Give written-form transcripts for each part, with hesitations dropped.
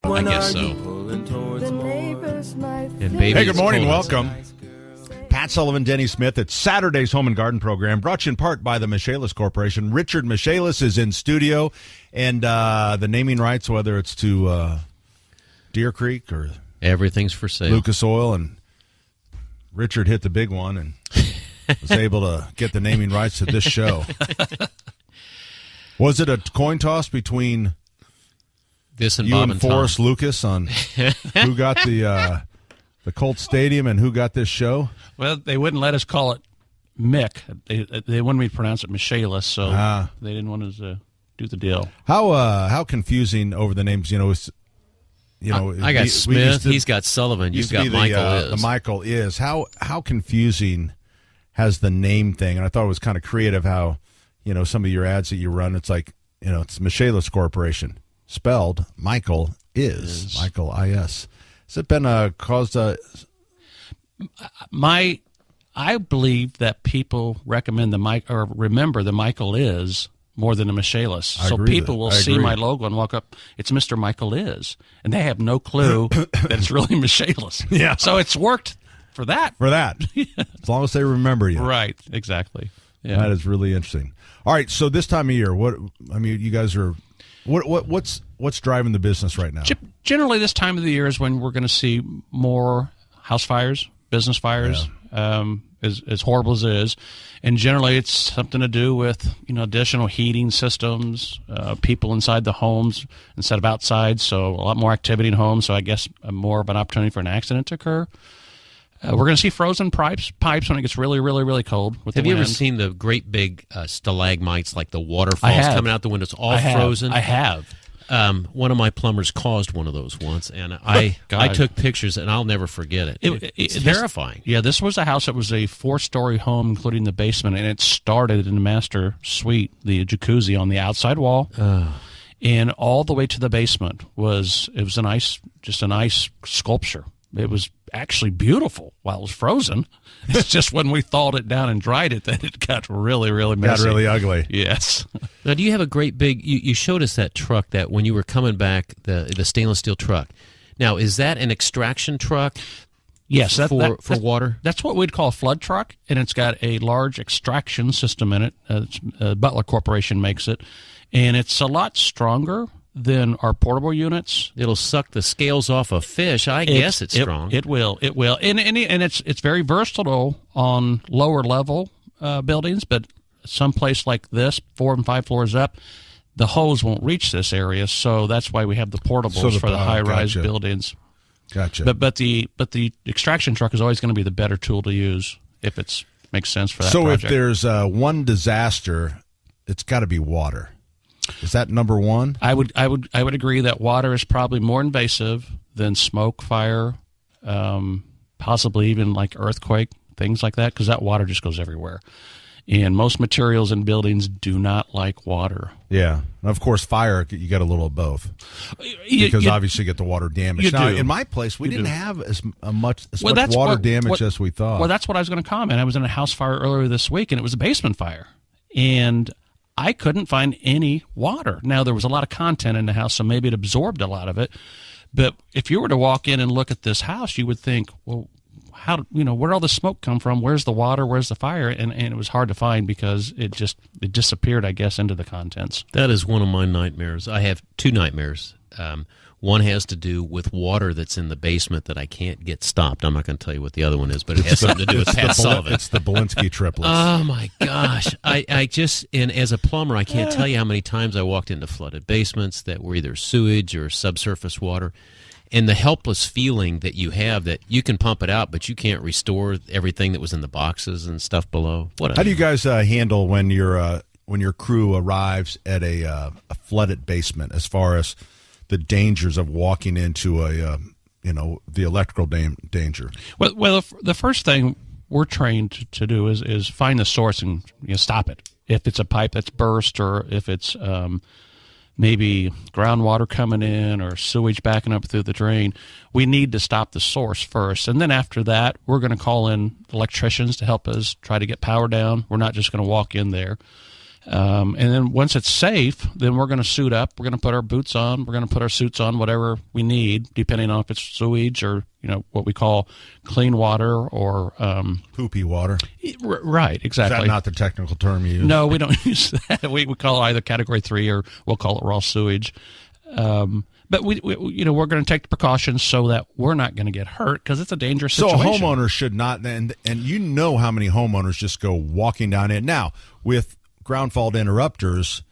I guess so. And baby, hey, good morning. Welcome. Pat Sullivan, Denny Smith. It's Saturday's Home and Garden program, brought to you in part by the Michaelis Corporation. Richard Michaelis is in studio, and the naming rights, whether it's to Deer Creek or everything's for sale. Lucas Oil, and Richard hit the big one and was able to get the naming rights to this show. Was it a coin toss between this and you Bob and Forrest Lucas on who got the Colts Stadium and who got this show? Well, they wouldn't let us call it Mick. They wanted me to pronounce it Michaelis, so they didn't want us to do the deal. How confusing over the names? I got Smith. He's got Sullivan. You've got Michael. The Michael is. How confusing has the name thing? And I thought it was kind of creative how some of your ads that you run. It's like it's Michaelis Corporation spelled Michael is Michael is. Has it been caused a? I believe that people recommend remember the Michael is more than the Michaelis. So people will see my logo and walk up, it's Mr. Michael is. And they have no clue that it's really Michaelis. Yeah. So it's worked for that. As long as they remember you. Right, exactly. Yeah. That is really interesting. All right, so this time of year, you guys are what's driving the business right now? Generally this time of the year is when we're going to see more house fires, business fires. Yeah. As horrible as it is, and generally it's something to do with additional heating systems, people inside the homes instead of outside, so a lot more activity in homes. So I guess more of an opportunity for an accident to occur. We're going to see frozen pipes when it gets really, really, really cold. Have you ever seen the great big stalagmites, like the waterfalls coming out the windows, all frozen? I have. One of my plumbers caused one of those once, and I took pictures, and I'll never forget it. It's terrifying. This was a house that was a 4-story home, including the basement, and it started in the master suite, the jacuzzi on the outside wall, and all the way to the basement was an ice sculpture. It was actually beautiful while it was frozen. It's just when we thawed it down and dried it that it got really, really messy. Got really ugly. Yes. Now, do you have a great big? You showed us that truck that when you were coming back, the stainless steel truck. Now, is that an extraction truck? Yes, for water. That's what we'd call a flood truck, and it's got a large extraction system in it. Butler Corporation makes it, and it's a lot stronger than our portable units. It'll suck the scales off a fish. I guess it's strong. It will, and it's very versatile on lower level buildings. But someplace like this, 4 and 5 floors up, the hose won't reach this area. So that's why we have the portables for the high rise buildings. Gotcha. But the extraction truck is always going to be the better tool to use if it makes sense for that. So project. if there's one disaster, it's got to be water. Is that number one? I would agree that water is probably more invasive than smoke, fire, possibly even like earthquake, things like that, because that water just goes everywhere. And most materials in buildings do not like water. Yeah. And of course, fire, you get a little of both. Because obviously you get the water damage. Now, in my place, we didn't have as much water damage as we thought. Well, that's what I was going to comment. I was in a house fire earlier this week, and it was a basement fire. And I couldn't find any water. Now, there was a lot of content in the house, so maybe it absorbed a lot of it. But if you were to walk in and look at this house, you would think, well, where'd all the smoke come from? Where's the water? Where's the fire? And it was hard to find because it disappeared, I guess, into the contents. That is one of my nightmares. I have 2 nightmares. One has to do with water that's in the basement that I can't get stopped. I'm not going to tell you what the other one is, but it has something to do with Pat Sullivan. It's the Belinsky triplets. Oh, my gosh. I just, and as a plumber, I can't tell you how many times I walked into flooded basements that were either sewage or subsurface water. And the helpless feeling that you have that you can pump it out, but you can't restore everything that was in the boxes and stuff below. How do you guys handle when your crew arrives at a flooded basement as far as the dangers of walking into the electrical danger? Well, the first thing we're trained to do is find the source and stop it. If it's a pipe that's burst, or if it's maybe groundwater coming in or sewage backing up through the drain, we need to stop the source first. And then after that, we're going to call in electricians to help us try to get power down. We're not just going to walk in there. And then once it's safe, then we're going to suit up. We're going to put our boots on. We're going to put our suits on, whatever we need, depending on if it's sewage or what we call clean water or poopy water. Right, exactly. Is that not the technical term you use? No, we don't use that. We call it either Category 3 or we'll call it raw sewage. But we're going to take the precautions so that we're not going to get hurt because it's a dangerous situation. So a homeowner should not, and you know how many homeowners just go walking down in. Now, with ground fault interrupters,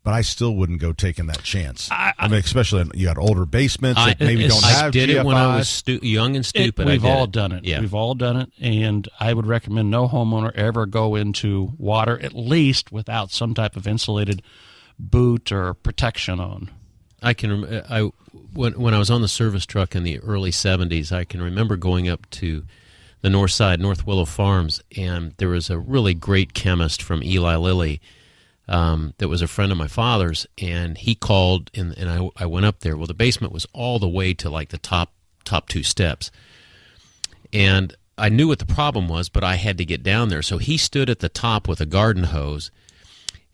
but I still wouldn't go taking that chance. I mean, especially you got older basements that maybe don't have I did GFIs. it when I was young and stupid. We've all it. done it. Yeah. We've all done it, and I would recommend no homeowner ever go into water, at least without some type of insulated boot or protection on. I can when I was on the service truck in the early 70s, I can remember going up to the north side, North Willow Farms, and there was a really great chemist from Eli Lilly that was a friend of my father's, and he called, and I went up there. Well, the basement was all the way to like the top 2 steps, and I knew what the problem was, but I had to get down there. So he stood at the top with a garden hose,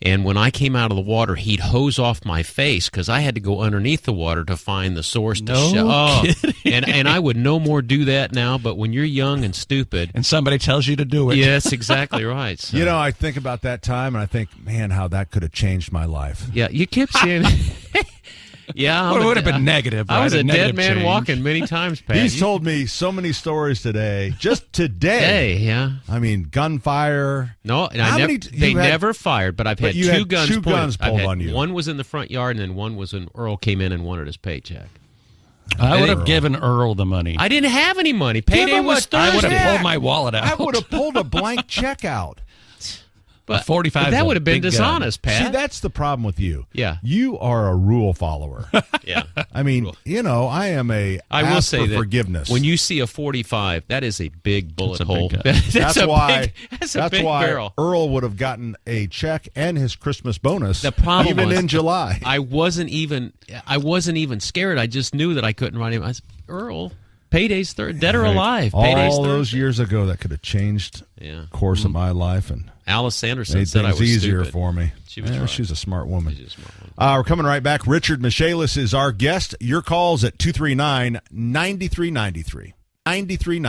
and when I came out of the water, he'd hose off my face because I had to go underneath the water to find the source. And I would no more do that now. But when you're young and stupid, and somebody tells you to do it, yes, exactly right. So. I think about that time, and I think, man, how that could have changed my life. Yeah, you kept saying. Yeah, well, it would have been negative. Right? I was a dead man change. walking many times, Pat. He's told me so many stories today. Just today. Yeah. I mean, gunfire. No, they never fired, but I've had two guns pulled on you. One was in the front yard, and then one was when Earl came in and wanted his paycheck. I would have given Earl the money. I didn't have any money. Payday was Thursday. I would have pulled my wallet out. I would have pulled a blank check out. But 45. But that would have been dishonest, Pat. See, that's the problem with you. Yeah. You are a rule follower. Yeah. I mean, I am I will say for that forgiveness. When you see a 45, that is a big bullet hole. That's why barrel. Earl would have gotten a check and his Christmas bonus. The problem even was, in July. I wasn't even scared. I just knew that I couldn't write him. I said, Earl, payday's dead or alive. Payday's all those Thursday. years ago, that could have changed the course of my life and Alice Sanderson made said I things was easier stupid. for me. She was right. She's a smart woman. She's a smart woman. We're coming right back. Richard Michaelis is our guest. Your calls at 239-9393. 9393.